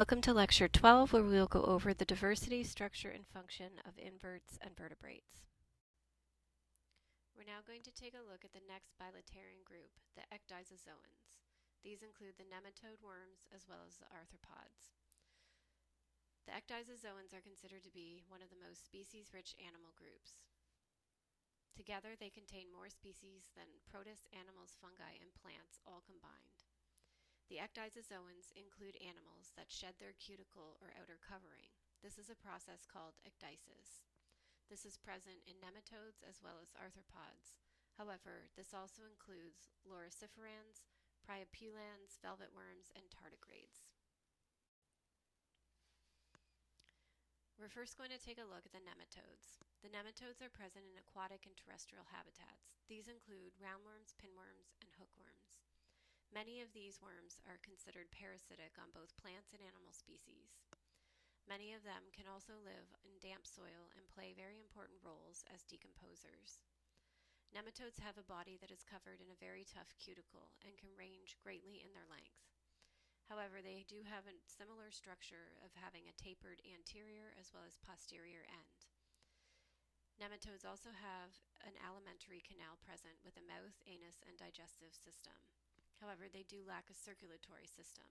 Welcome to Lecture 12, where we will go over the diversity, structure, and function of inverts and vertebrates. We're now going to take a look at the next bilaterian group, the ecdysozoans. These include the nematode worms as well as the arthropods. The ecdysozoans are considered to be one of the most species-rich animal groups. Together, they contain more species than protists, animals, fungi, and plants all combined. The ecdysozoans include animals that shed their cuticle or outer covering. This is a process called ecdysis. This is present in nematodes as well as arthropods. However, this also includes loriciferans, priapulans, velvet worms, and tardigrades. We're first going to take a look at the nematodes. The nematodes are present in aquatic and terrestrial habitats. These include roundworms, pinworms, and hookworms. Many of these worms are considered parasitic on both plants and animal species. Many of them can also live in damp soil and play very important roles as decomposers. Nematodes have a body that is covered in a very tough cuticle and can range greatly in their length. However, they do have a similar structure of having a tapered anterior as well as posterior end. Nematodes also have an alimentary canal present with a mouth, anus, and digestive system. However, they do lack a circulatory system.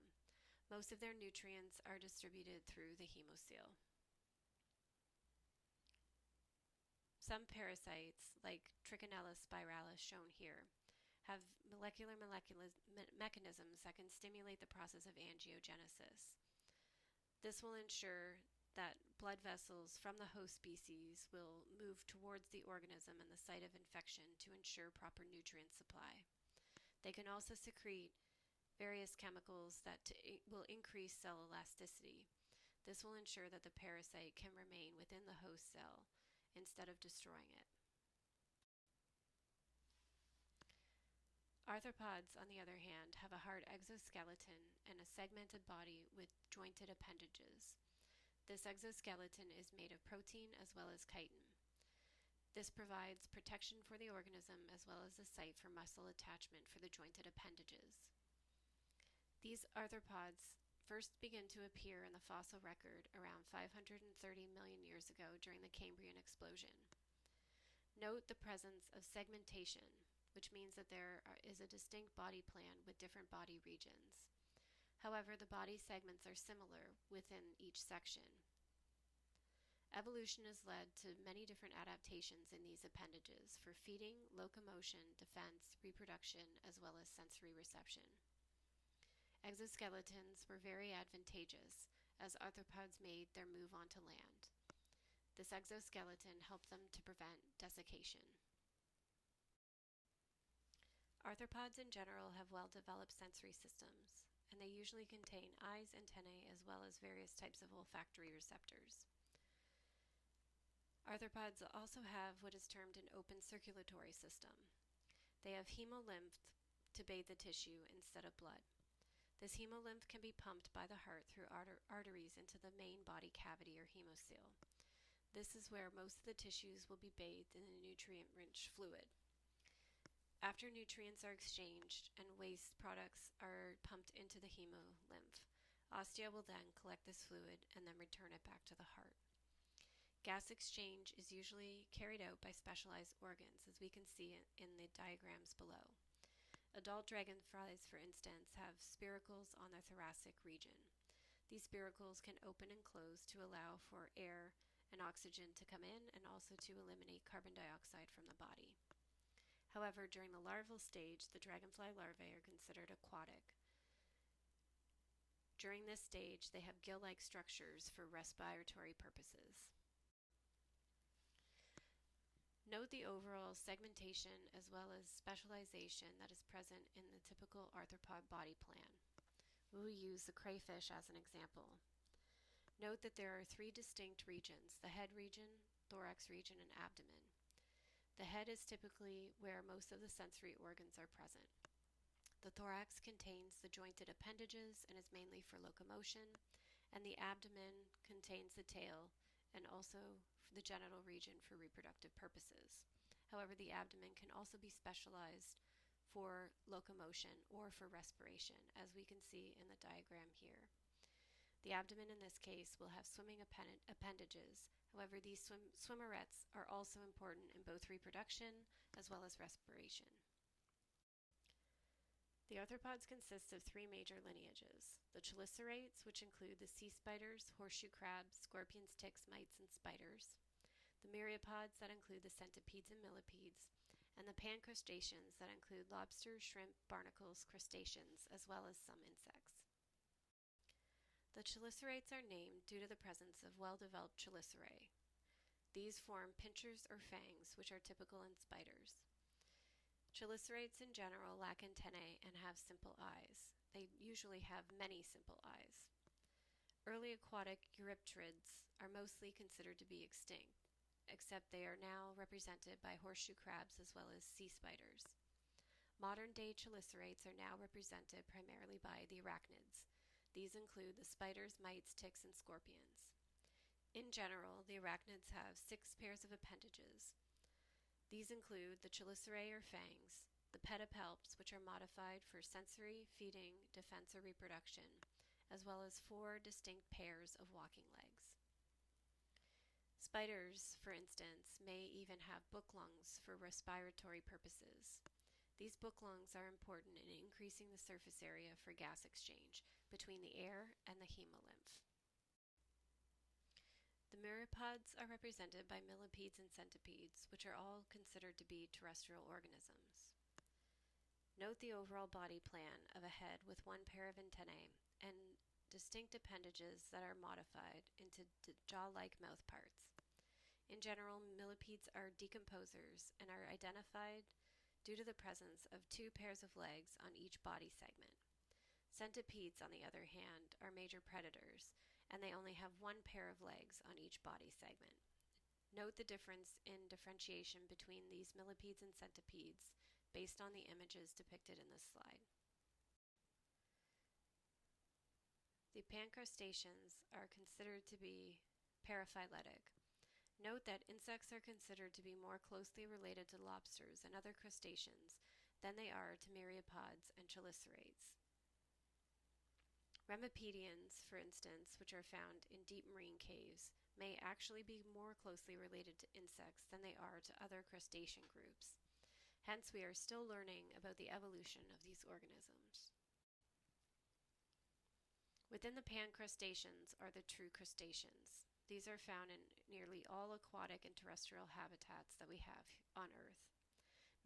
Most of their nutrients are distributed through the hemocoel. Some parasites, like Trichinella spiralis shown here, have molecular mechanisms that can stimulate the process of angiogenesis. This will ensure that blood vessels from the host species will move towards the organism and the site of infection to ensure proper nutrient supply. They can also secrete various chemicals that will increase cell elasticity. This will ensure that the parasite can remain within the host cell instead of destroying it. Arthropods, on the other hand, have a hard exoskeleton and a segmented body with jointed appendages. This exoskeleton is made of protein as well as chitin. This provides protection for the organism as well as a site for muscle attachment for the jointed appendages. These arthropods first begin to appear in the fossil record around 530 million years ago during the Cambrian explosion. Note the presence of segmentation, which means that there is a distinct body plan with different body regions. However, the body segments are similar within each section. Evolution has led to many different adaptations in these appendages for feeding, locomotion, defense, reproduction, as well as sensory reception. Exoskeletons were very advantageous as arthropods made their move onto land. This exoskeleton helped them to prevent desiccation. Arthropods in general have well-developed sensory systems, and they usually contain eyes, antennae, as well as various types of olfactory receptors. Arthropods also have what is termed an open circulatory system. They have hemolymph to bathe the tissue instead of blood. This hemolymph can be pumped by the heart through arteries into the main body cavity or hemocoel. This is where most of the tissues will be bathed in a nutrient-rich fluid. After nutrients are exchanged and waste products are pumped into the hemolymph, ostia will then collect this fluid and then return it back to the heart. Gas exchange is usually carried out by specialized organs, as we can see in the diagrams below. Adult dragonflies, for instance, have spiracles on their thoracic region. These spiracles can open and close to allow for air and oxygen to come in and also to eliminate carbon dioxide from the body. However, during the larval stage, the dragonfly larvae are considered aquatic. During this stage, they have gill-like structures for respiratory purposes. Note the overall segmentation as well as specialization that is present in the typical arthropod body plan. We will use the crayfish as an example. Note that there are three distinct regions: the head region, thorax region, and abdomen. The head is typically where most of the sensory organs are present. The thorax contains the jointed appendages and is mainly for locomotion, and the abdomen contains the tail and also the genital region for reproductive purposes. However, the abdomen can also be specialized for locomotion or for respiration, as we can see in the diagram here. The abdomen in this case will have swimming appendages. However, these swimmerets are also important in both reproduction as well as respiration. The arthropods consist of three major lineages: the chelicerates, which include the sea spiders, horseshoe crabs, scorpions, ticks, mites, and spiders; the myriapods, that include the centipedes and millipedes; and the pancrustaceans, that include lobsters, shrimp, barnacles, crustaceans, as well as some insects. The chelicerates are named due to the presence of well-developed chelicerae. These form pinchers or fangs, which are typical in spiders. Chelicerates in general lack antennae and have simple eyes. They usually have many simple eyes. Early aquatic Eurypterids are mostly considered to be extinct, except they are now represented by horseshoe crabs as well as sea spiders. Modern-day chelicerates are now represented primarily by the arachnids. These include the spiders, mites, ticks, and scorpions. In general, the arachnids have 6 pairs of appendages. These include the chelicerae or fangs, the pedipalps, which are modified for sensory, feeding, defense, or reproduction, as well as 4 distinct pairs of walking legs. Spiders, for instance, may even have book lungs for respiratory purposes. These book lungs are important in increasing the surface area for gas exchange between the air and the hemolymph. The myriapods are represented by millipedes and centipedes, which are all considered to be terrestrial organisms. Note the overall body plan of a head with 1 pair of antennae and distinct appendages that are modified into jaw-like mouth parts. In general, millipedes are decomposers and are identified due to the presence of 2 pairs of legs on each body segment. Centipedes, on the other hand, are major predators, and they only have 1 pair of legs on each body segment. Note the difference in differentiation between these millipedes and centipedes based on the images depicted in this slide. The pancrustaceans are considered to be paraphyletic. Note that insects are considered to be more closely related to lobsters and other crustaceans than they are to myriapods and chelicerates. Remipedians, for instance, which are found in deep marine caves, may actually be more closely related to insects than they are to other crustacean groups. Hence, we are still learning about the evolution of these organisms. Within the pancrustaceans are the true crustaceans. These are found in nearly all aquatic and terrestrial habitats that we have on Earth.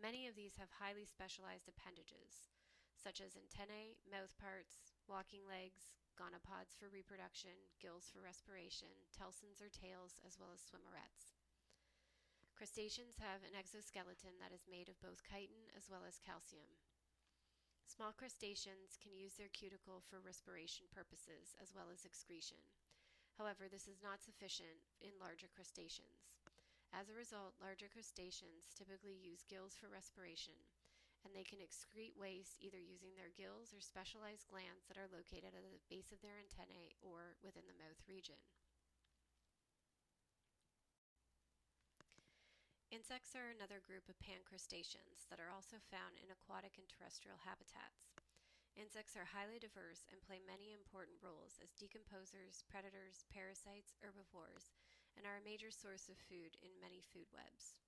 Many of these have highly specialized appendages, such as antennae, mouthparts, walking legs, gonopods for reproduction, gills for respiration, telsons or tails, as well as swimmerets. Crustaceans have an exoskeleton that is made of both chitin as well as calcium. Small crustaceans can use their cuticle for respiration purposes as well as excretion. However, this is not sufficient in larger crustaceans. As a result, larger crustaceans typically use gills for respiration, and they can excrete waste either using their gills or specialized glands that are located at the base of their antennae or within the mouth region. Insects are another group of pancrustaceans that are also found in aquatic and terrestrial habitats. Insects are highly diverse and play many important roles as decomposers, predators, parasites, herbivores, and are a major source of food in many food webs.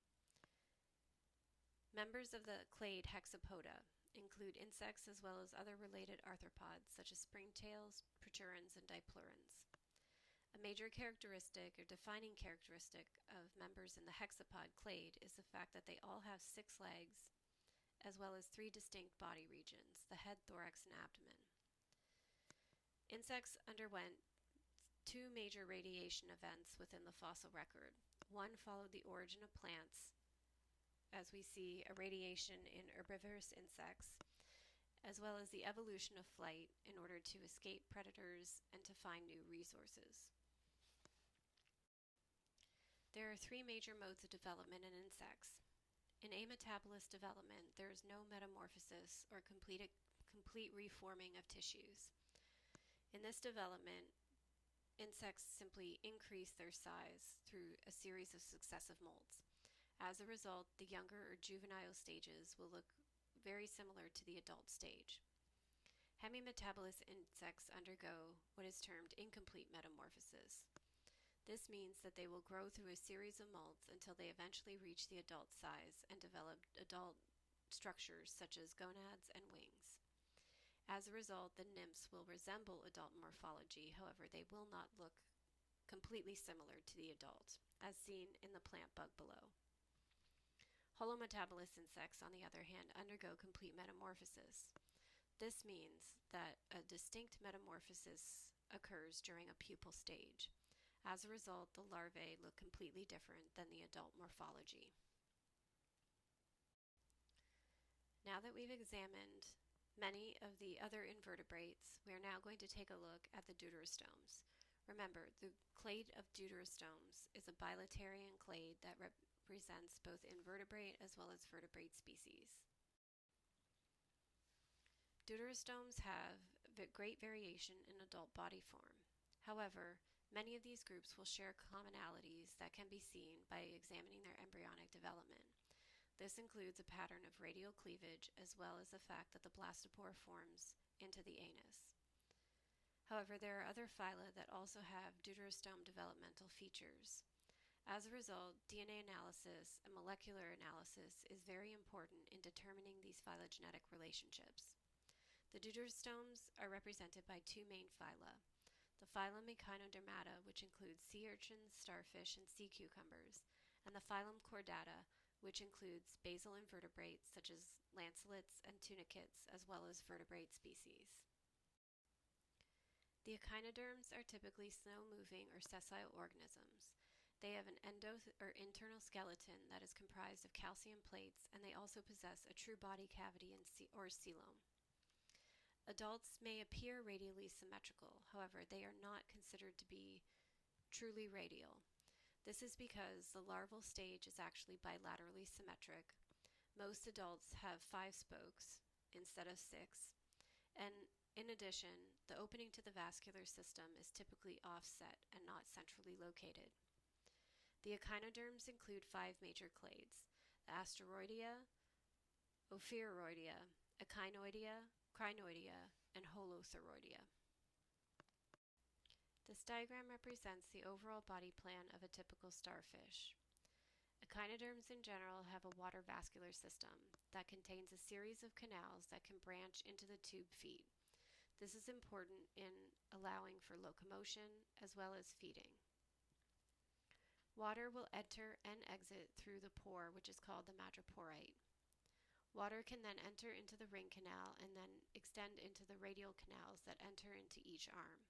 Members of the clade Hexapoda include insects as well as other related arthropods such as springtails, proturans, and diplurans. A major characteristic or defining characteristic of members in the hexapod clade is the fact that they all have 6 legs as well as 3 distinct body regions, the head, thorax, and abdomen. Insects underwent 2 major radiation events within the fossil record. One followed the origin of plants, as we see a radiation in herbivorous insects, as well as the evolution of flight in order to escape predators and to find new resources. There are 3 major modes of development in insects. In ametabolous development, there is no metamorphosis or complete reforming of tissues. In this development, insects simply increase their size through a series of successive molts. As a result, the younger or juvenile stages will look very similar to the adult stage. Hemimetabolous insects undergo what is termed incomplete metamorphosis. This means that they will grow through a series of molts until they eventually reach the adult size and develop adult structures such as gonads and wings. As a result, the nymphs will resemble adult morphology, however, they will not look completely similar to the adult, as seen in the plant bug below. Holometabolous insects, on the other hand, undergo complete metamorphosis. This means that a distinct metamorphosis occurs during a pupal stage. As a result, the larvae look completely different than the adult morphology. Now that we've examined many of the other invertebrates, we are now going to take a look at the deuterostomes. Remember, the clade of deuterostomes is a bilaterian clade that represents both invertebrate as well as vertebrate species. Deuterostomes have great variation in adult body form. However, many of these groups will share commonalities that can be seen by examining their embryonic development. This includes a pattern of radial cleavage as well as the fact that the blastopore forms into the anus. However, there are other phyla that also have deuterostome developmental features. As a result, DNA analysis and molecular analysis is very important in determining these phylogenetic relationships. The deuterostomes are represented by two main phyla: the phylum Echinodermata, which includes sea urchins, starfish, and sea cucumbers, and the phylum Chordata, which includes basal invertebrates such as lancelets and tunicates, as well as vertebrate species. The echinoderms are typically slow-moving or sessile organisms. They have an internal skeleton that is comprised of calcium plates, and they also possess a true body cavity or coelom. Adults may appear radially symmetrical, however, they are not considered to be truly radial. This is because the larval stage is actually bilaterally symmetric. Most adults have 5 spokes instead of 6, and in addition, the opening to the vascular system is typically offset and not centrally located. The echinoderms include 5 major clades: the Asteroidea, Ophiuroidea, Echinoidea, Crinoidea, and Holothuroidea. This diagram represents the overall body plan of a typical starfish. Echinoderms in general have a water vascular system that contains a series of canals that can branch into the tube feet. This is important in allowing for locomotion as well as feeding. Water will enter and exit through the pore, which is called the madreporite. Water can then enter into the ring canal and then extend into the radial canals that enter into each arm.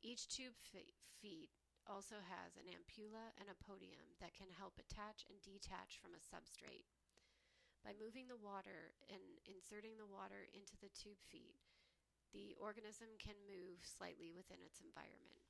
Each tube feet also has an ampulla and a podium that can help attach and detach from a substrate. By moving the water and inserting the water into the tube feet, the organism can move slightly within its environment.